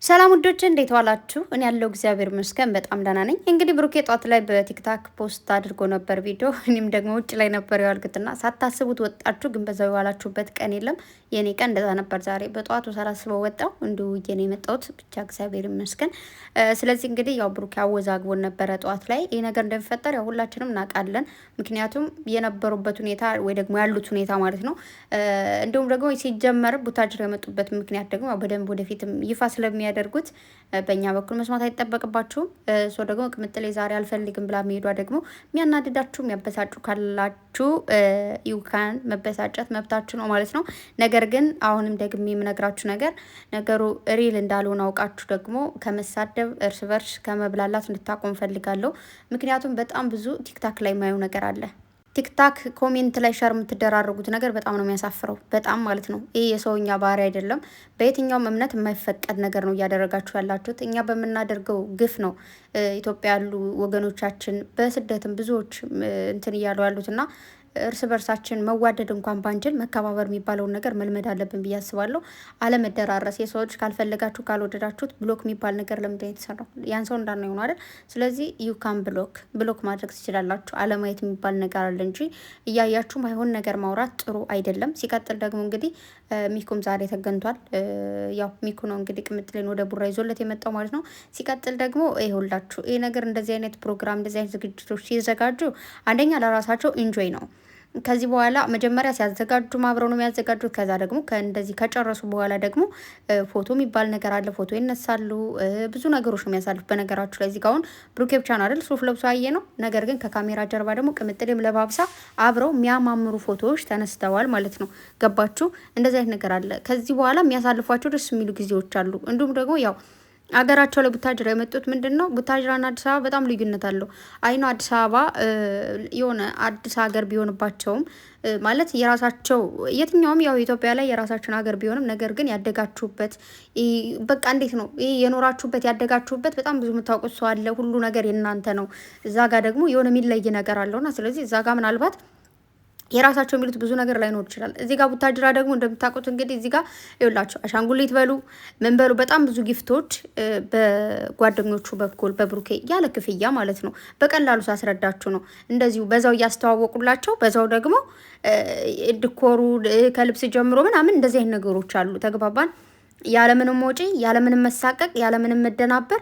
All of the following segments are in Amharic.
ሰላም ውዶች እንዴት ዋላችሁ? እኔ ያለው እግዚአብሔር ይመስገን በጣም ደህና ነኝ። እንግዲህ ብሩኬ ጧት ላይ በቲክታክ ፖስት አድርጎ ነበር ቪዲዮ። እኔም ደግሞ ውጭ ላይ ነበር የዋልኩትና ሳታስቡት ወጣችሁ፣ ግን በዛው የዋላችሁበት ቀን የለም። የኔ ቀን እንደዛ ነበር። ዛሬ በጧቱ ሳላስበው ወጣው እንዲሁ ውዬ ነው የመጣሁት። ብቻ እግዚአብሔር ይመስገን። ስለዚህ እንግዲህ ያው ብሩኬ አወዛግቦን ነበረ ጧት ላይ። ይህ ነገር እንደሚፈጠር ያው ሁላችንም እናውቃለን። ምክንያቱም የነበሩበት ሁኔታ ወይ ደግሞ ያሉት ሁኔታ ማለት ነው። እንዲሁም ደግሞ ሲጀመር ቡታጅራ የመጡበት ምክንያት ደግሞ በደንብ ወደፊትም ይፋ ስለሚያ ያደርጉት በእኛ በኩል መስማት አይጠበቅባችሁም። ሶ ደግሞ ቅምጥሌ ዛሬ አልፈልግም ብላ መሄዷ ደግሞ የሚያናድዳችሁ የሚያበሳጩ ካላችሁ ዩካን መበሳጨት መብታችሁ ነው ማለት ነው። ነገር ግን አሁንም ደግሞ የምነግራችሁ ነገሩ ሪል እንዳልሆነ አውቃችሁ ደግሞ ከመሳደብ እርስ በርስ ከመብላላት እንድታቆም ፈልጋለሁ። ምክንያቱም በጣም ብዙ ቲክታክ ላይ የማየው ነገር አለ። ቲክታክ ኮሜንት ላይ ሸር የምትደራረጉት ነገር በጣም ነው የሚያሳፍረው። በጣም ማለት ነው። ይህ የሰውኛ ባህሪ አይደለም። በየትኛውም እምነት የማይፈቀድ ነገር ነው እያደረጋችሁ ያላችሁት። እኛ በምናደርገው ግፍ ነው ኢትዮጵያ ያሉ ወገኖቻችን በስደትም ብዙዎች እንትን እያሉ ያሉትና እርስ በርሳችን መዋደድ እንኳን ባንችል መከባበር የሚባለውን ነገር መልመድ አለብን ብዬ አስባለሁ። አለመደራረስ፣ የሰው ልጅ ካልፈለጋችሁ ካልወደዳችሁት ብሎክ የሚባል ነገር ለምንድን ነው የተሰራው? ያን ሰው እንዳና ይሆን አይደል? ስለዚህ ዩካን ብሎክ ማድረግ ትችላላችሁ። አለማየት የሚባል ነገር አለ እንጂ እያያችሁ ማይሆን ነገር ማውራት ጥሩ አይደለም። ሲቀጥል ደግሞ እንግዲህ ሚኩም ዛሬ ተገኝቷል። ያው ሚኩ ነው እንግዲህ ቅምጥሌን ወደ ቡራ ይዞለት የመጣው ማለት ነው። ሲቀጥል ደግሞ ይኸውላችሁ ይህ ነገር እንደዚህ አይነት ፕሮግራም እንደዚህ አይነት ዝግጅቶች ሲዘጋጁ አንደኛ ለራሳቸው ኢንጆይ ነው። ከዚህ በኋላ መጀመሪያ ሲያዘጋጁ አብረው ነው የሚያዘጋጁት። ከዛ ደግሞ እንደዚህ ከጨረሱ በኋላ ደግሞ ፎቶ የሚባል ነገር አለ። ፎቶ ይነሳሉ። ብዙ ነገሮች ነው የሚያሳልፉ። በነገራችሁ ላይ እዚህ ጋር አሁን ብሩኬ ብቻ ነው አይደል ሱፍ ለብሶ ያየ ነው። ነገር ግን ከካሜራ ጀርባ ደግሞ ቅምጥሌም ለባብሳ አብረው የሚያማምሩ ፎቶዎች ተነስተዋል ማለት ነው። ገባችሁ? እንደዚህ አይነት ነገር አለ። ከዚህ በኋላ የሚያሳልፏቸው ደስ የሚሉ ጊዜዎች አሉ። እንዲሁም ደግሞ ያው አገራቸው ላይ ቡታጅራ የመጡት ምንድን ነው? ቡታጅራና አዲስ አበባ በጣም ልዩነት አለው። አይኖ አዲስ አበባ የሆነ አዲስ ሀገር ቢሆንባቸውም ማለት የራሳቸው የትኛውም ያው ኢትዮጵያ ላይ የራሳችን ሀገር ቢሆንም ነገር ግን ያደጋችሁበት በቃ እንዴት ነው ይሄ የኖራችሁበት ያደጋችሁበት በጣም ብዙ የምታውቁት ሰው አለ። ሁሉ ነገር የእናንተ ነው። እዛ ጋር ደግሞ የሆነ የሚለይ ነገር አለውና ስለዚህ እዛ ጋር ምናልባት የራሳቸው የሚሉት ብዙ ነገር ላይኖር ይችላል። እዚህ ጋር ቡታጅራ ደግሞ እንደምታውቁት እንግዲህ እዚህ ጋር ይኸውላችሁ አሻንጉሊት በሉ ምን በሉ በጣም ብዙ ጊፍቶች በጓደኞቹ በኩል በብሩኬ ያለ ክፍያ ማለት ነው። በቀላሉ ሳስረዳችሁ ነው። እንደዚሁ በዛው እያስተዋወቁላቸው በዛው ደግሞ ድኮሩ ከልብስ ጀምሮ ምናምን እንደዚህ አይነት ነገሮች አሉ። ተግባባን? ያለምንም ወጪ ያለምንም መሳቀቅ ያለምንም መደናበር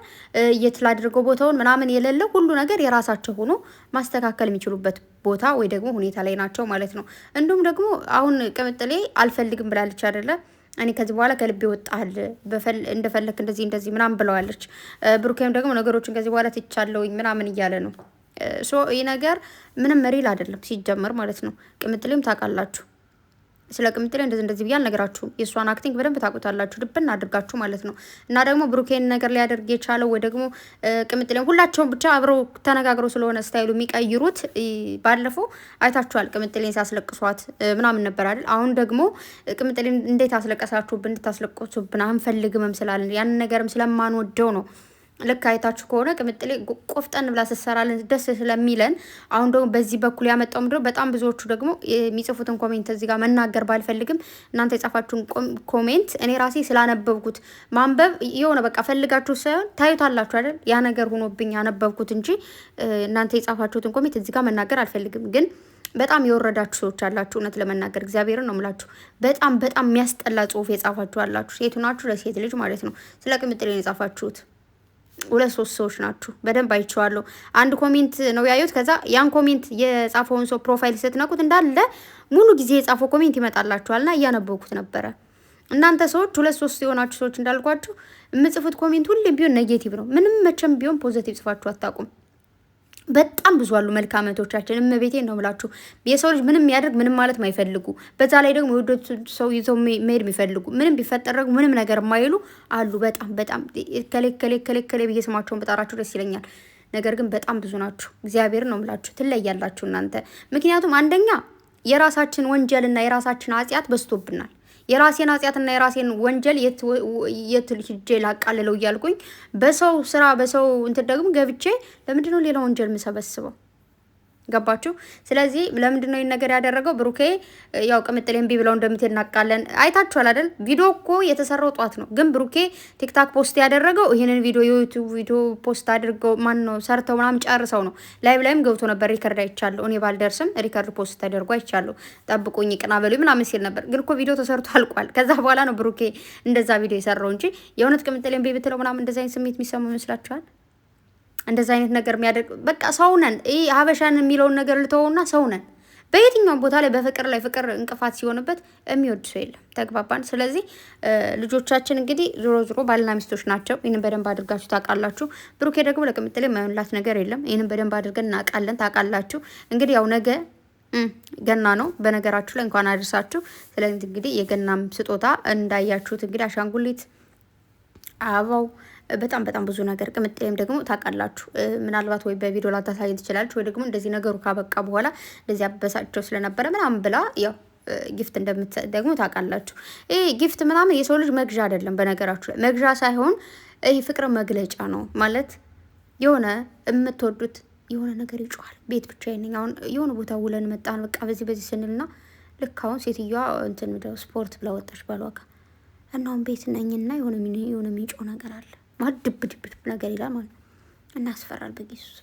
የት ላድርገው ቦታውን ምናምን የሌለ ሁሉ ነገር የራሳቸው ሆኖ ማስተካከል የሚችሉበት ቦታ ወይ ደግሞ ሁኔታ ላይ ናቸው ማለት ነው። እንዲሁም ደግሞ አሁን ቅምጥሌ አልፈልግም ብላለች አይደለ? እኔ ከዚህ በኋላ ከልቤ ወጣል እንደፈለክ እንደዚህ ምናምን ብለዋለች። ብሩኬም ደግሞ ነገሮችን ከዚህ በኋላ ትቻለውኝ ምናምን እያለ ነው። ይህ ነገር ምንም ሪል አይደለም ሲጀመር ማለት ነው። ቅምጥሌም ታውቃላችሁ ስለ ቅምጥሌ እንደዚህ ብዬ አልነግራችሁም። የእሷን አክቲንግ በደንብ ታውቁታላችሁ፣ ልብን አድርጋችሁ ማለት ነው። እና ደግሞ ብሩኬን ነገር ሊያደርግ የቻለው ወይ ደግሞ ቅምጥሌን ሁላቸውም ብቻ አብረው ተነጋግረው ስለሆነ ስታይሉ የሚቀይሩት ባለፈው አይታችኋል። ቅምጥሌን ሲያስለቅሷት ምናምን ነበር አይደል? አሁን ደግሞ ቅምጥሌን እንዴት አስለቀሳችሁብን እንድታስለቅሱብን አንፈልግም ስላለን ያን ነገርም ስለማንወደው ነው። ልክ አይታችሁ ከሆነ ቅምጥሌ ቆፍጠን ብላ ስትሰራልን ደስ ስለሚለን አሁን ደግሞ በዚህ በኩል ያመጣው ምንድነው በጣም ብዙዎቹ ደግሞ የሚጽፉትን ኮሜንት እዚህ ጋር መናገር ባልፈልግም እናንተ የጻፋችሁን ኮሜንት እኔ ራሴ ስላነበብኩት ማንበብ የሆነ በቃ ፈልጋችሁ ሳይሆን ታዩታላችሁ አይደል? ያ ነገር ሆኖብኝ ያነበብኩት እንጂ እናንተ የጻፋችሁትን ኮሜንት እዚህ ጋር መናገር አልፈልግም። ግን በጣም የወረዳችሁ ሰዎች አላችሁ። እውነት ለመናገር እግዚአብሔርን ነው የምላችሁ። በጣም የሚያስጠላ ጽሁፍ የጻፋችሁ አላችሁ። ሴቱ ናችሁ፣ ለሴት ልጅ ማለት ነው። ስለ ቅምጥሌ ነው የጻፋችሁት። 2-3 ሰዎች ናችሁ። በደንብ አይቼዋለሁ። አንድ ኮሜንት ነው ያዩት። ከዛ ያን ኮሜንት የጻፈውን ሰው ፕሮፋይል ስትነኩት እንዳለ ሙሉ ጊዜ የጻፈው ኮሜንት ይመጣላችኋልና እያነበብኩት ነበረ። እናንተ ሰዎች 2-3 የሆናችሁ ሰዎች እንዳልኳችሁ የምጽፉት ኮሜንት ሁሌም ቢሆን ኔጌቲቭ ነው። ምንም መቼም ቢሆን ፖዚቲቭ ጽፋችሁ አታውቁም። በጣም ብዙ አሉ መልካመቶቻችን። እመቤቴን ነው የምላችሁ። የሰው ልጅ ምንም ያደርግ ምንም ማለት ማይፈልጉ፣ በዛ ላይ ደግሞ የወደዱት ሰው ይዘው መሄድ የሚፈልጉ ምንም ቢፈጠር ደግሞ ምንም ነገር የማይሉ አሉ። በጣም ከሌ ብዬ ስማቸውን በጣራችሁ ደስ ይለኛል። ነገር ግን በጣም ብዙ ናችሁ። እግዚአብሔር ነው የምላችሁ። ትለያላችሁ እናንተ። ምክንያቱም አንደኛ የራሳችን ወንጀልና የራሳችን ኃጢአት በዝቶብናል። የራሴን ኃጢአትና የራሴን ወንጀል የት ልጅ ላቃልለው እያልኩኝ በሰው ስራ በሰው እንትን ደግሞ ገብቼ ለምንድን ነው ሌላ ወንጀል የምሰበስበው? ገባችሁ? ስለዚህ ለምንድን ነው ይሄን ነገር ያደረገው? ብሩኬ ያው ቅምጥሌ እምቢ ብለው እንደምትናቃለን አይታችኋል አይደል? ቪዲዮ እኮ የተሰራው ጧት ነው፣ ግን ብሩኬ ቲክታክ ፖስት ያደረገው ይሄንን ቪዲዮ የዩቲዩብ ቪዲዮ ፖስት አድርገው ማን ነው ሰርተው ምናምን ጨርሰው ነው። ላይቭ ላይም ገብቶ ነበር፣ ሪከርድ አይቻለሁ። እኔ ባልደርስም ሪከርድ ፖስት ተደርጎ አይቻለሁ። ጠብቁኝ ቅና በሉ ምናምን ሲል ነበር፣ ግን እኮ ቪዲዮ ተሰርቶ አልቋል። ከዛ በኋላ ነው ብሩኬ እንደዛ ቪዲዮ የሰራው እንጂ የእውነት ቅምጥሌ እምቢ ብትለው ምናምን እንደዛ አይነት ስሜት የሚሰማው ይመስላችኋል? እንደዛ አይነት ነገር የሚያደርግ በቃ ሰው ነን። ይሄ ሀበሻን የሚለውን ነገር ልተወውና ሰው ነን። በየትኛውም ቦታ ላይ በፍቅር ላይ ፍቅር እንቅፋት ሲሆንበት የሚወድ ሰው የለም። ተግባባን። ስለዚህ ልጆቻችን እንግዲህ ዞሮ ዞሮ ባልና ሚስቶች ናቸው። ይህንን በደንብ አድርጋችሁ ታውቃላችሁ። ብሩኬ ደግሞ ለቅምጥሌ የማይሆንላት ነገር የለም። ይህንን በደንብ አድርገን እናውቃለን፣ ታውቃላችሁ። እንግዲህ ያው ነገ ገና ነው። በነገራችሁ ላይ እንኳን አድርሳችሁ። ስለዚህ እንግዲህ የገናም ስጦታ እንዳያችሁት እንግዲህ አሻንጉሊት፣ አበባው በጣም በጣም ብዙ ነገር ቅምጥሌም ደግሞ ታውቃላችሁ። ምናልባት ወይ በቪዲዮ ላታሳይ ትችላለች፣ ወይ ደግሞ እንደዚህ ነገሩ ካበቃ በኋላ እንደዚህ አበሳቸው ስለነበረ ምናምን ብላ ያው ጊፍት እንደምትሰጥ ደግሞ ታውቃላችሁ። ይሄ ጊፍት ምናምን የሰው ልጅ መግዣ አይደለም። በነገራችሁ ላይ መግዣ ሳይሆን ይሄ ፍቅር መግለጫ ነው ማለት የሆነ የምትወዱት የሆነ ነገር ይጮሃል። ቤት ብቻ ነኝ አሁን የሆነ ቦታ ውለን መጣን በቃ በዚህ ስንልና ልክ አሁን ሴትዮዋ እንትን ስፖርት ብላ ወጣች ባሏጋ እና አሁን ቤት ነኝና የሆነ የሚጮህ ነገር አለ ማለት ድብ ነገር ይላል ማለት እና ያስፈራል። በኢየሱስ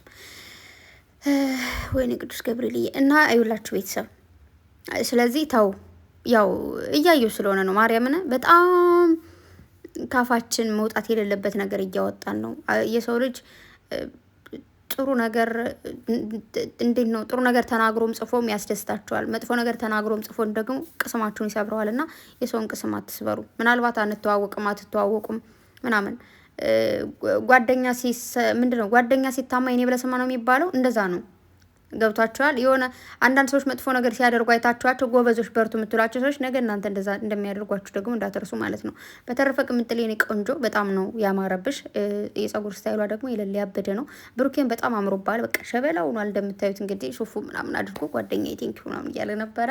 ወይኔ ቅዱስ ገብርኤል እና አይውላችሁ ቤተሰብ። ስለዚህ ተው ያው እያየው ስለሆነ ነው። ማርያምን በጣም ካፋችን መውጣት የሌለበት ነገር እያወጣን ነው። የሰው ልጅ ጥሩ ነገር እንዴት ነው? ጥሩ ነገር ተናግሮም ጽፎም ያስደስታቸዋል። መጥፎ ነገር ተናግሮም ጽፎም ደግሞ ቅስማችሁን ይሰብረዋል። እና የሰውን ቅስም አትስበሩ። ምናልባት አንተዋወቅም አትተዋወቁም ምናምን ጓደኛ ምንድን ነው ጓደኛ ሲታማ የኔ ብለህ ስማ ነው የሚባለው። እንደዛ ነው። ገብቷቸዋል። የሆነ አንዳንድ ሰዎች መጥፎ ነገር ሲያደርጉ አይታችኋቸው ጎበዞች በርቱ የምትሏቸው ሰዎች ነገ እናንተ እንደዛ እንደሚያደርጓችሁ ደግሞ እንዳትረሱ ማለት ነው። በተረፈ ቅምጥሌ የኔ ቆንጆ በጣም ነው ያማረብሽ። የጸጉር ስታይሏ ደግሞ የሌለ ያበደ ነው። ብሩኬን በጣም አምሮባል። በቃ ሸበላ ሆኗል እንደምታዩት። እንግዲህ ሹፉ ምናምን አድርጎ ጓደኛ ቴንኪ ምናምን እያለ ነበረ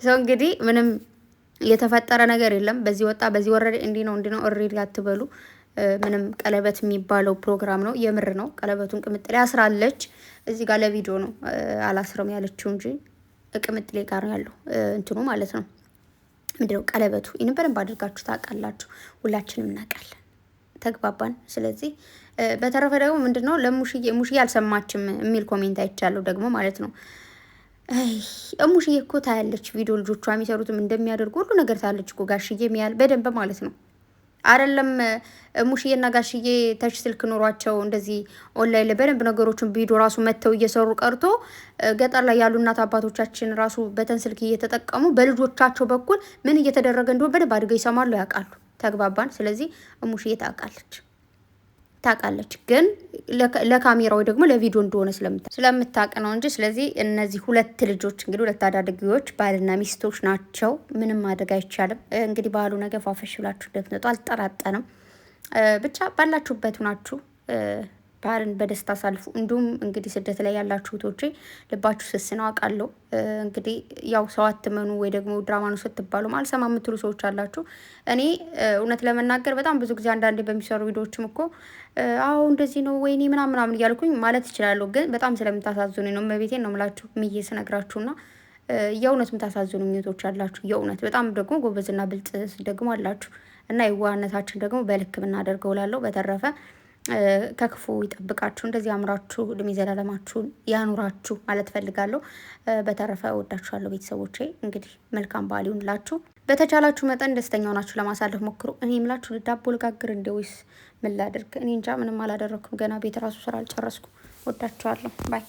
ሰው። እንግዲህ ምንም የተፈጠረ ነገር የለም። በዚህ ወጣ በዚህ ወረደ እንዲህ ነው ኦሬዲ አትበሉ። ምንም ቀለበት የሚባለው ፕሮግራም ነው። የምር ነው። ቀለበቱን ቅምጥሌ አስራለች። እዚህ ጋር ለቪዲዮ ነው አላስረም ያለችው እንጂ ቅምጥሌ ጋር ነው ያለው እንትኑ ማለት ነው። ምንድነው ቀለበቱ። ይህን በደንብ አድርጋችሁ ታውቃላችሁ። ሁላችንም እናውቃለን። ተግባባን። ስለዚህ በተረፈ ደግሞ ምንድነው ሙሽዬ አልሰማችም የሚል ኮሜንት አይቻለሁ ደግሞ ማለት ነው። ሙሽዬ እኮ ታያለች ቪዲዮ ልጆቿ የሚሰሩትም እንደሚያደርጉ ሁሉ ነገር ታያለች እኮ ጋሽዬ የሚያል በደንብ ማለት ነው። አይደለም ሙሽዬና ጋሽዬ ተች ስልክ ኖሯቸው እንደዚህ ኦንላይን ላይ በደንብ ነገሮችን ቪዲዮ ራሱ መተው እየሰሩ ቀርቶ ገጠር ላይ ያሉ እናት አባቶቻችን ራሱ በተን ስልክ እየተጠቀሙ በልጆቻቸው በኩል ምን እየተደረገ እንደሆነ በደንብ አድርገው ይሰማሉ፣ ያውቃሉ። ተግባባን። ስለዚህ ሙሽዬ ታውቃለች ግን ለካሜራው ደግሞ ለቪዲዮ እንደሆነ ስለምታውቅ ነው እንጂ። ስለዚህ እነዚህ ሁለት ልጆች እንግዲህ ሁለት አዳጊዎች ባልና ሚስቶች ናቸው። ምንም ማድረግ አይቻልም። እንግዲህ ባህሉ ነገር ፏፈሽ ብላችሁ እንደምትመጡ አልጠራጠርም። ብቻ ባላችሁበት ናችሁ ባህልን በደስታ አሳልፉ። እንዲሁም እንግዲህ ስደት ላይ ያላችሁ እህቶቼ ልባችሁ ስስ ነው አውቃለሁ። እንግዲህ ያው ሰው አትመኑ ወይ ደግሞ ድራማ ነው ስትባሉ አልሰማ የምትሉ ሰዎች አላችሁ። እኔ እውነት ለመናገር በጣም ብዙ ጊዜ አንዳንዴ በሚሰሩ ቪዲዮዎችም እኮ አዎ እንደዚህ ነው ወይኔ ምናምን እያልኩኝ ማለት ይችላለሁ። ግን በጣም ስለምታሳዝኑኝ ነው። መቤቴን ነው የምላችሁ ምዬ ስነግራችሁና የእውነት የምታሳዝኑ እህቶች አላችሁ። የእውነት በጣም ደግሞ ጎበዝና ብልጥ ደግሞ አላችሁ። እና የዋህነታችን ደግሞ በልክ ብናደርገው እላለሁ። በተረፈ ከክፉ ይጠብቃችሁ፣ እንደዚህ አምራችሁ እድሜ ዘላለማችሁን ያኑራችሁ ማለት ፈልጋለሁ። በተረፈ እወዳችኋለሁ ቤተሰቦቼ። እንግዲህ መልካም በዓል ይሁንላችሁ። በተቻላችሁ መጠን ደስተኛ ሆናችሁ ለማሳለፍ ሞክሩ። እኔ የምላችሁ ዳቦ ልጋግር እንደ ወይስ ምን ላድርግ? እኔ እንጃ ምንም አላደረኩም ገና ቤት ራሱ ስራ አልጨረስኩ። እወዳችኋለሁ። ባይ